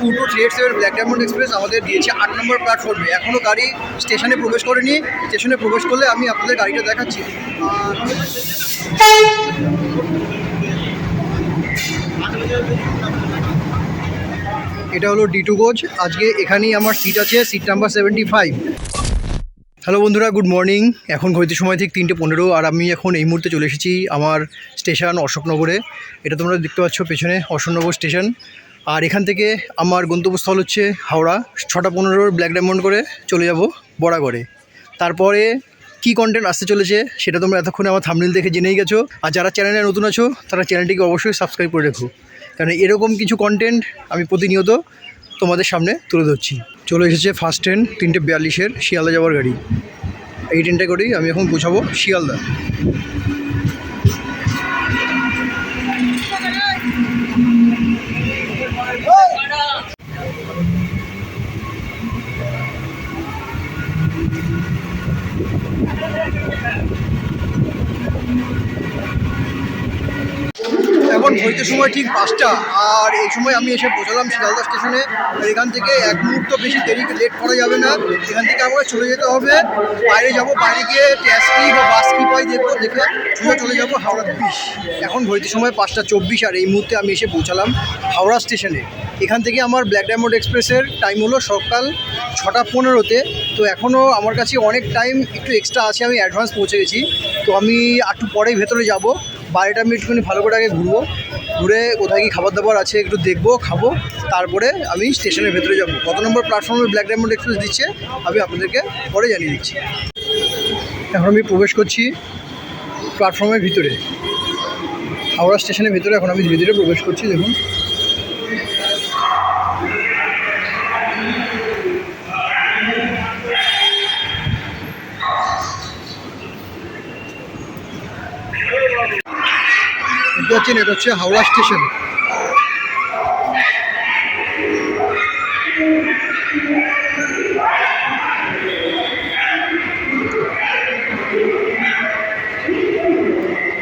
2237 black diamond express আমাদের দিয়েছে 8 নম্বর প্ল্যাটফর্মে। এখনও গাড়ি স্টেশনে প্রবেশ করেনি। স্টেশনে প্রবেশ করলে আমি আপনাদের গাড়িটা দেখাচ্ছি। এটা হলো D2 কোচ। আজকে এখানেই আমার সিট আছে, সিট নাম্বার 75। হ্যালো বন্ধুরা, গুড মর্নিং। এখন ঘড়িতে সময় ঠিক 3:15 আর আমি এখন এই মুহূর্তে চলে এসেছি আমার স্টেশন অশোকনগরে। এটা তোমরা দেখতে পাচ্ছ পেছনে অশোকনগর স্টেশন। আর এখান থেকে আমার গন্তব্যস্থল হচ্ছে হাওড়া। 6:15 ব্ল্যাক ডায়মন্ড করে চলে যাব বরাগড়ে। তারপরে কি কন্টেন্ট আসতে চলেছে সেটা তোমরা এতক্ষণে আমার থাম্বনেল দেখে জেনেই গেছো। আর যারা চ্যানেলে নতুন আছো তারা চ্যানেলটিকে অবশ্যই সাবস্ক্রাইব করে রেখো, কারণ এরকম কিছু কন্টেন্ট আমি প্রতিনিয়ত তোমাদের সামনে তুলে ধরছি। চলে এসেছে ফার্স্ট ট্রেন 3:42 শিয়ালদা যাওয়ার গাড়ি। এই ট্রেনটা করেই আমি এখন পৌঁছাবো শিয়ালদা। এখন ঘড়িতে সময় ঠিক 5টা, আর এই সময় আমি এসে পৌঁছালাম শিয়ালদা স্টেশনে। আর এখান থেকে এক মুহূর্ত বেশি লেট করা যাবে না। এখান থেকে আমাকে চলে যেতে হবে বাইরে। যাব বাইরে গিয়ে ট্যাক্সি বা বাস কি পাই দেখবো, দেখে চলে যাবো হাওড়া ব্রিজ। এখন ঘড়িতে সময় 5:24 আর এই মুহূর্তে আমি এসে পৌঁছালাম হাওড়া স্টেশনে। এখান থেকে আমার ব্ল্যাক ডায়মন্ড এক্সপ্রেসের টাইম হলো সকাল 6:15-তে। তো এখনও আমার কাছে অনেক টাইম একটু এক্সট্রা আছে, আমি অ্যাডভান্স পৌঁছে গেছি। তো আমি একটু পরেই ভেতরে যাব। বাইরেটা আমি একটুখানি ভালো করে আগে ঘুরবো, ঘুরে কোথায় কি খাবার দাবার আছে একটু দেখবো, খাবো। তারপরে আমি স্টেশনের ভেতরে যাব। কত নম্বর প্ল্যাটফর্মে ব্ল্যাক ডায়মন্ড এক্সপ্রেস দিচ্ছে আমি আপনাদেরকে পরে জানিয়ে দিচ্ছি। এখন আমি প্রবেশ করছি প্ল্যাটফর্মের ভিতরে, হাওড়া স্টেশনের ভিতরে। এখন আমি ধীরে ধীরে প্রবেশ করছি। দেখুন, এটা হচ্ছে হাওড়া স্টেশন।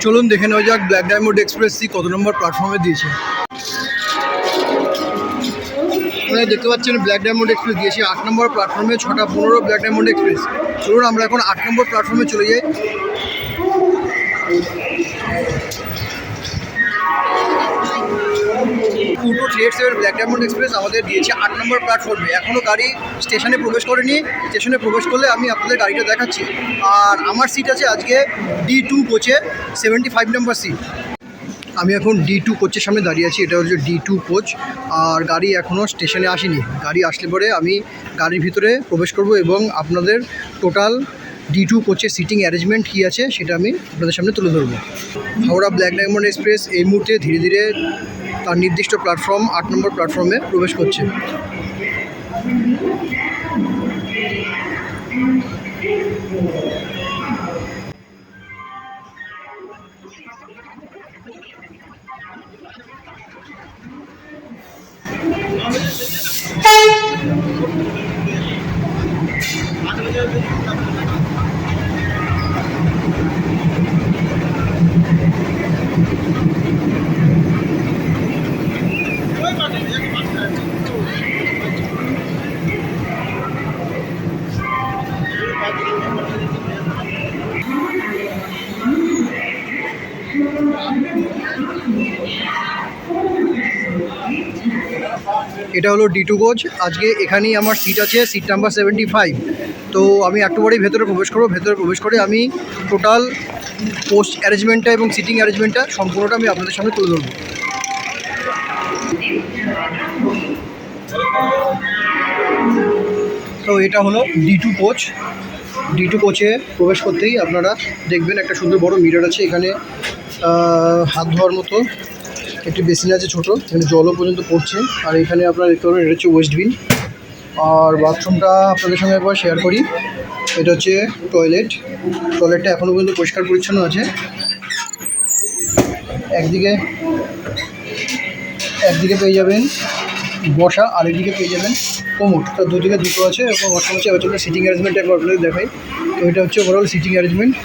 চলুন দেখে নেওয়া যাক ব্ল্যাক ডায়মন্ড এক্সপ্রেসটি কত নম্বর প্ল্যাটফর্মে দিয়েছে। আপনারা দেখতে পাচ্ছেন ব্ল্যাক ডায়মন্ড এক্সপ্রেস দিয়েছে 8 নম্বর প্ল্যাটফর্মে। 6:15 ব্ল্যাক ডায়মন্ড এক্সপ্রেস। চলুন আমরা এখন 8 নম্বর প্ল্যাটফর্মে চলে যাই। ব্ল্যাক ডায়মন্ড এক্সপ্রেস আমাদের দিয়েছে 8 নম্বর প্ল্যাটফর্মে। এখনও গাড়ি স্টেশনে প্রবেশ করেনি। স্টেশনে প্রবেশ করলে আমি আপনাদের গাড়িটা দেখাচ্ছি। আর আমার সিট আছে আজকে D2 কোচে 75 নম্বর সিট। আমি এখন D2 কোচের সামনে দাঁড়িয়ে আছি। এটা হচ্ছে D2 কোচ। আর গাড়ি এখনও স্টেশনে আসেনি। গাড়ি আসলে পরে আমি গাড়ির ভিতরে প্রবেশ করব এবং আপনাদের টোটাল D2 কোচের সিটিং অ্যারেঞ্জমেন্ট কী আছে সেটা আমি আপনাদের সামনে তুলে ধরবো। হাওড়া ব্ল্যাক ডায়মন্ড এক্সপ্রেস এই মুহূর্তে ধীরে ধীরে তার নির্দিষ্ট প্ল্যাটফর্ম 8 নম্বর প্ল্যাটফর্মে প্রবেশ করছে। এটা হলো D2 কোচ। আজকে এখানেই আমার সিট আছে, সিট নাম্বার 75। তো আমি একটু পরেই ভেতরে প্রবেশ করবো। ভেতরে প্রবেশ করে আমি টোটাল পোস্ট অ্যারেঞ্জমেন্টটা এবং সিটিং অ্যারেঞ্জমেন্টটা সম্পূর্ণটা আমি আপনাদের সামনে তুলে ধরবো। তো এটা হলো D2 কোচ। D2 কোচে প্রবেশ করতেই আপনারা দেখবেন একটা সুন্দর বড় মিরর আছে। এখানে হাত ধোয়ার মতো একটি বেসিন আছে ছোটো, এখানে জলও পর্যন্ত পড়ছে। আর এখানে আপনারা দেখতে পাবেন এটা হচ্ছে ওয়েস্টবিন। আর বাথরুমটা আপনাদের সঙ্গে একবার শেয়ার করি। এটা হচ্ছে টয়লেটটা এখনও পর্যন্ত পরিষ্কার পরিচ্ছন্ন আছে। একদিকে পেয়ে যাবেন বসা, আরেকদিকে পেয়ে যাবেন কোমোড। তার দুদিকে দুটো আছে এবং ওয়াশরুম আছে। এবার সিটিং অ্যারেঞ্জমেন্ট একবার আপনাদের দেখাই। তো এটা হচ্ছে ওভারঅল সিটিং অ্যারেঞ্জমেন্ট।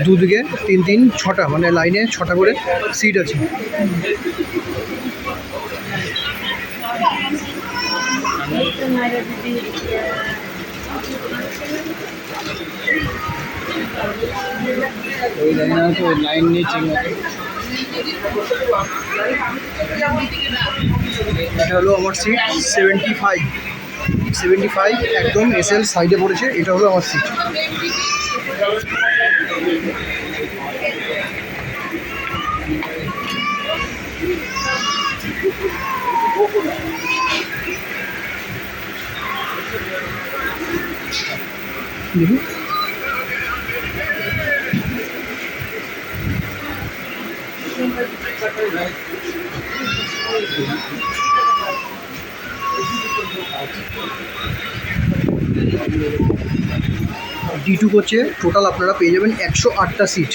দুদিকে 3 6টা, মানে লাইনে 6টা করে সিট আছে। লাইন নিচে এটা হলো আমার সিট 75 একদম এসএল সাইডে পড়েছে। এটা হলো আমার সিট। দেখুন D2 কোচে টোটাল আপনারা পেয়ে যাবেন 108টা সিট।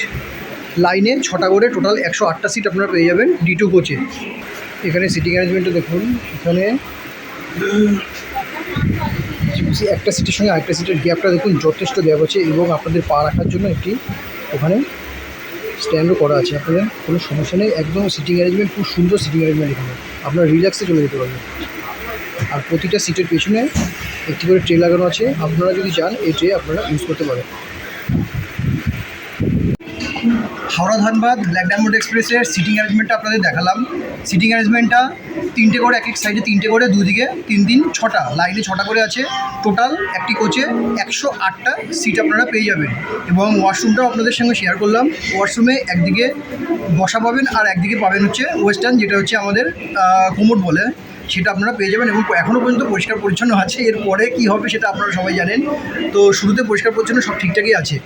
লাইনে 6টা করে টোটাল 108টা সিট আপনারা পেয়ে যাবেন D2 কোচে। এখানে সিটিং অ্যারেঞ্জমেন্টটা দেখুন। এখানে একটা সিটের সঙ্গে আরেকটা সিটের গ্যাপটা দেখুন, যথেষ্ট গ্যাপ আছে এবং আপনাদের পা রাখার জন্য একটি ওখানে স্ট্যান্ডও করা আছে। আপনাদের কোনো সমস্যা নেই, একদম সিটিং অ্যারেঞ্জমেন্ট খুব সুন্দর সিটিং অ্যারেঞ্জমেন্ট। এখানে আপনারা রিল্যাক্সে চলে যেতে পারবেন। আর প্রতিটা সিটের পেছনে একটি করে ট্রে লাগানো আছে। আপনারা যদি চান এই ট্রে আপনারা ইউজ করতে পারেন। হাওড়া ধানবাদ ব্ল্যাক ডায়মন্ড এক্সপ্রেসের সিটিং অ্যারেঞ্জমেন্টটা আপনাদের দেখালাম। সিটিং অ্যারেঞ্জমেন্টটা 3টে করে, এক এক সাইডে 3টে করে, দুদিকে 3 6টা, লাইনে 6টা করে আছে। টোটাল একটি কোচে 108টা সিট আপনারা পেয়ে যাবেন। এবং ওয়াশরুমটাও আপনাদের সঙ্গে শেয়ার করলাম। ওয়াশরুমে একদিকে বসা পাবেন আর একদিকে পাবেন হচ্ছে ওয়েস্টার্ন, যেটা হচ্ছে আমাদের কোমোড বলে, সেটা আপনারা পেয়ে যাবেন। এবং এখনও পর্যন্ত পরিষ্কার পরিচ্ছন্ন আছে। এরপরে কী হবে সেটা আপনারা সবাই জানেন। তো শুরুতে পরিষ্কার পরিচ্ছন্ন সব ঠিকঠাকই আছে।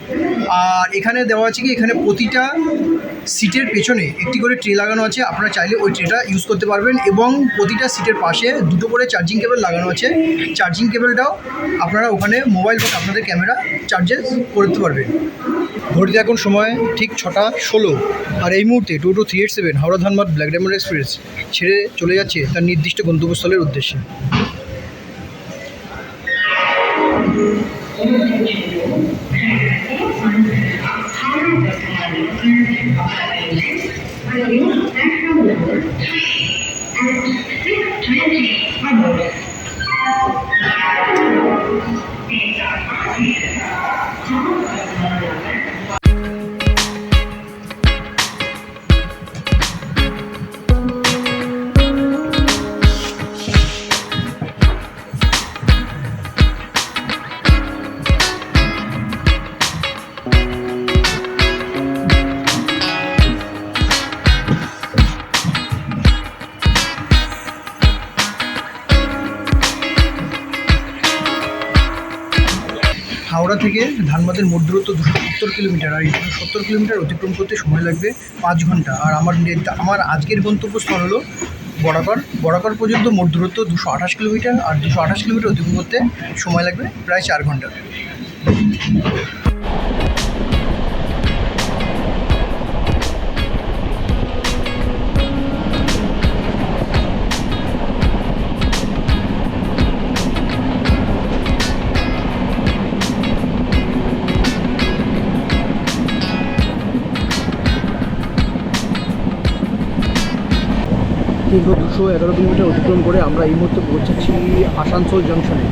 আর এখানে দেওয়া আছে কি, এখানে প্রতিটা সিটের পেছনে একটি করে ট্রে লাগানো আছে। আপনারা চাইলে ওই ট্রেটা ইউজ করতে পারবেন। এবং প্রতিটা সিটের পাশে 2টো করে চার্জিং কেবল লাগানো আছে। চার্জিং কেবলটাও আপনারা ওখানে মোবাইল বা আপনাদের ক্যামেরা চার্জেস করতে পারবেন। ঘড়িতে এখন সময় ঠিক 6টা 16। আর এই মুহূর্তে টোটো 387 Howrah Dhanbad black diamond express ছেড়ে চলে যাচ্ছে তার নির্দিষ্ট গন্তব্যস্থলের উদ্দেশ্যে। হাওড়া থেকে ধানবাদের মোট দূরত্ব 270 কিলোমিটার। আর এই 270 কিলোমিটার অতিক্রম করতে সময় লাগবে 5 ঘন্টা। আর আমার আজকের গন্তব্যস্থল হলো বরাকর পর্যন্ত মোট দূরত্ব 228 কিলোমিটার। আর 228 কিলোমিটার অতিক্রম করতে সময় লাগবে প্রায় 4 ঘন্টা। দীর্ঘ 211 কিলোমিটার অতিক্রম করে আমরা এই মুহূর্তে পৌঁছেছি আসানসোল জংশনে।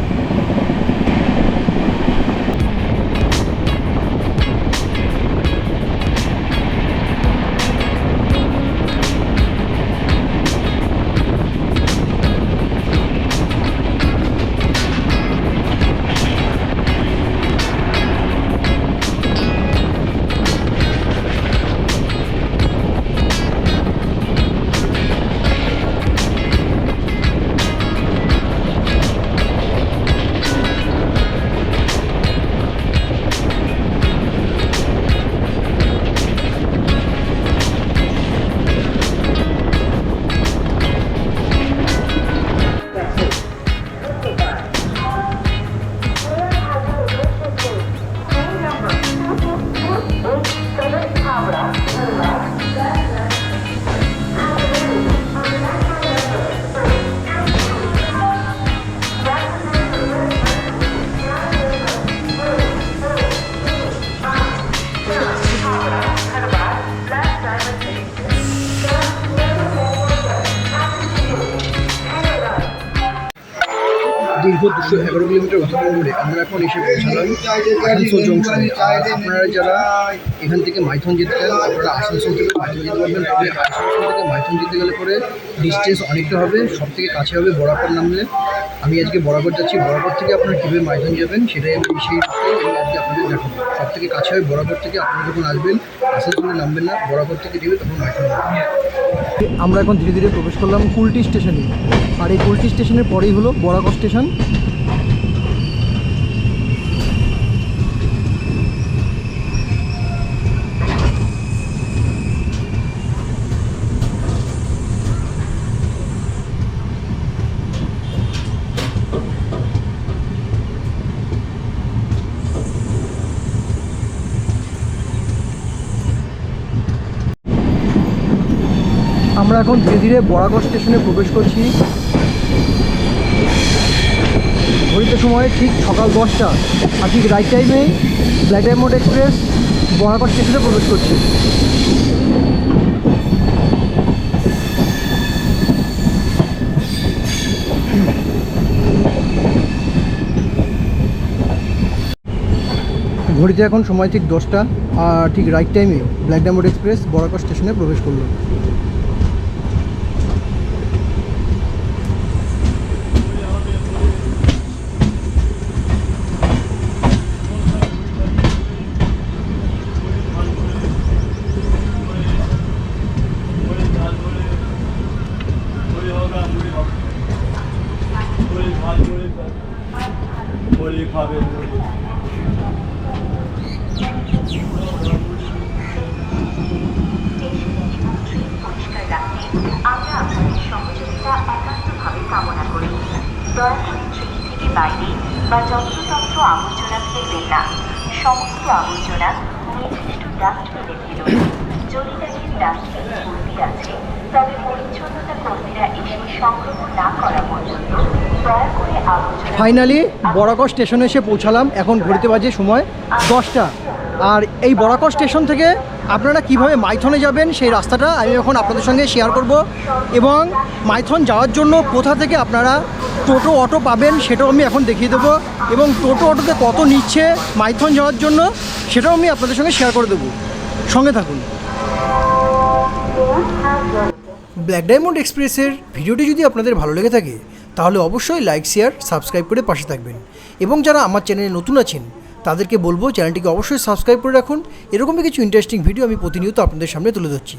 দীর্ঘ 211 কিলোমিটার অতিক্রম করে আমরা এখন এসে পৌঁছালাম আসানসোল জংশনে। আর আপনারা যারা এখান থেকে মাইথন যেতে চান আপনারা আসানসোল থেকে মাইথন যেতে পারবেন। তবে আসানসোল থেকে মাইথন যেতে গেলে পরে ডিস্টেন্স অনেকটা হবে, সব থেকে কাছে হবে বরাকর নামলে। আমি আজকে বরাকর যাচ্ছি, বরাকর থেকে আপনারা কীভাবে মাইথন যাবেন সেটাই আমি সেই আজকে আপনাদের দেখাবো। সব থেকে কাছে হবে বরাকর থেকে। আপনারা যখন আসবেন আসানসোলে নামবেন না, বরাকর থেকে দেবে তখন মাইথন যাবেন। আমরা এখন ধীরে ধীরে প্রবেশ করলাম কুলটি স্টেশনে। আর এই কুলটি স্টেশনের পরেই হলো বরাকর স্টেশন। আমরা এখন ধীরে ধীরে বরাকর স্টেশনে প্রবেশ করছি। ঘড়িতে সময় ঠিক সকাল 10টা, আর ঠিক রাইট টাইমে ব্ল্যাক ডায়মন্ড এক্সপ্রেস বরাকর স্টেশনে প্রবেশ করছে। ঘড়িতে এখন সময় ঠিক 10টা, আর ঠিক রাইট টাইমে ব্ল্যাক ডায়মন্ড এক্সপ্রেস বরাকর স্টেশনে প্রবেশ করলো। দয়া করে ট্রেন থেকে বাইরে বা যন্ত্রতন্ত্র আবর্জনা ফেলবেন না। সমস্ত আবর্জনা নির্দিষ্ট ডাস্টবিনে ফেলুন। যদি দেখেন ডাস্টবিন ভর্তি আছে তবে পরিচ্ছন্নতা কর্মীরা এসে সংগ্রহ না করা পর্যন্ত দয়া করে আবর্জনা। ফাইনালি বরাকর স্টেশনে এসে পৌঁছালাম। এখন ঘড়িতে বাজে সময় 10টা। আর এই বরাকর স্টেশন থেকে আপনারা কিভাবে মাইথনে যাবেন সেই রাস্তাটা আমি এখন আপনাদের সঙ্গে শেয়ার করব, এবং মাইথন যাওয়ার জন্য কোথা থেকে আপনারা টোটো অটো পাবেন সেটাও আমি এখন দেখিয়ে দেবো, এবং টোটো অটোতে কত নিচ্ছে মাইথন যাওয়ার জন্য সেটাও আমি আপনাদের সঙ্গে শেয়ার করে দেবো। সঙ্গে থাকুন। ব্ল্যাক ডায়মন্ড এক্সপ্রেসের ভিডিওটি যদি আপনাদের ভালো লেগে থাকে তাহলে অবশ্যই লাইক, শেয়ার, সাবস্ক্রাইব করে পাশে থাকবেন। এবং যারা আমার চ্যানেলে নতুন আছেন তাদেরকে বলবো চ্যানেলটিকে অবশ্যই সাবস্ক্রাইব করে রাখুন। এরকমই কিছু ইন্টারেস্টিং ভিডিও আমি প্রতিনিয়ত আপনাদের সামনে তুলে ধরছি।